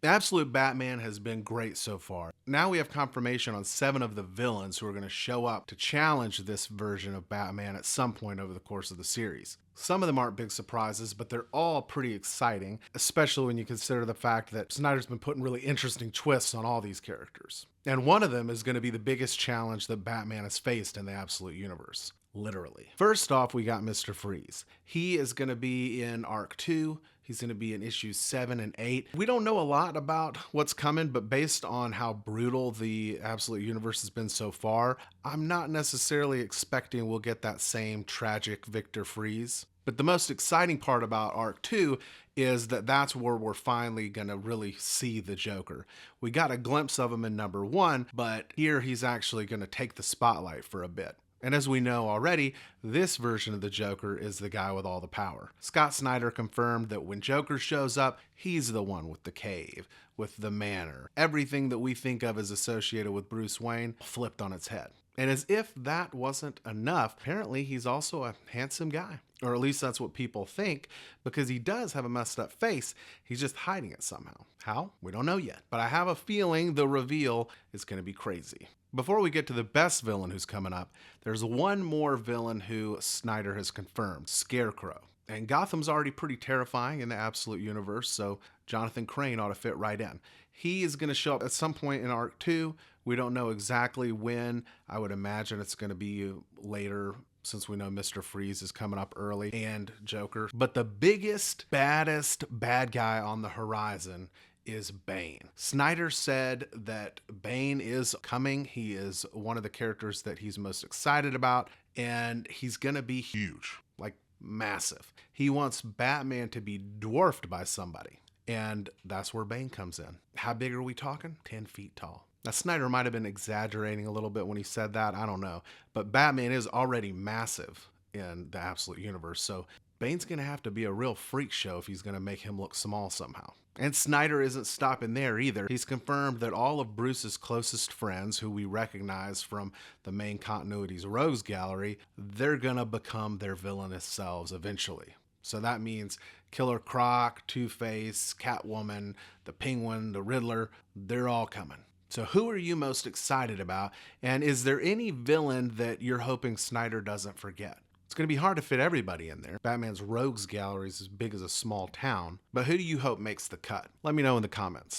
The Absolute Batman has been great so far. Now we have confirmation on 7 of the villains who are going to show up to challenge this version of Batman at some point over the course of the series. Some of them aren't big surprises, but they're all pretty exciting, especially when you consider the fact that Snyder's been putting really interesting twists on all these characters. And one of them is going to be the biggest challenge that Batman has faced in the Absolute Universe. Literally. First off, we got Mr. Freeze. He is going to be in Arc 2. He's going to be in issues 7 and 8. We don't know a lot about what's coming, but based on how brutal the Absolute Universe has been so far, I'm not necessarily expecting we'll get that same tragic Victor Freeze. But the most exciting part about Arc 2 is that that's where we're finally going to really see the Joker. We got a glimpse of him in number 1, but here he's actually going to take the spotlight for a bit. And as we know already, this version of the Joker is the guy with all the power. Scott Snyder confirmed that when Joker shows up, he's the one with the cave, with the manor. Everything that we think of as associated with Bruce Wayne flipped on its head. And as if that wasn't enough, apparently he's also a handsome guy. Or at least that's what people think, because he does have a messed up face. He's just hiding it somehow. How? We don't know yet. But I have a feeling the reveal is going to be crazy. Before we get to the best villain who's coming up, there's one more villain who Snyder has confirmed, Scarecrow. And Gotham's already pretty terrifying in the Absolute Universe, so Jonathan Crane ought to fit right in. He is going to show up at some point in Arc 2. We don't know exactly when. I would imagine it's going to be later, since we know Mr. Freeze is coming up early and Joker. But the biggest, baddest bad guy on the horizon is Bane. Snyder said that Bane is coming. He is one of the characters that he's most excited about, and he's gonna be huge, like massive. He wants Batman to be dwarfed by somebody, and that's where Bane comes in. How big are we talking? 10 feet tall. Now, Snyder might have been exaggerating a little bit when he said that, I don't know, but Batman is already massive in the Absolute Universe, so Bane's gonna have to be a real freak show if he's gonna make him look small somehow. And Snyder isn't stopping there either. He's confirmed that all of Bruce's closest friends, who we recognize from the main continuity's Rogues Gallery, they're gonna become their villainous selves eventually. So that means Killer Croc, Two-Face, Catwoman, the Penguin, the Riddler, they're all coming. So who are you most excited about? And is there any villain that you're hoping Snyder doesn't forget? It's going to be hard to fit everybody in there. Batman's Rogues Gallery is as big as a small town. But who do you hope makes the cut? Let me know in the comments.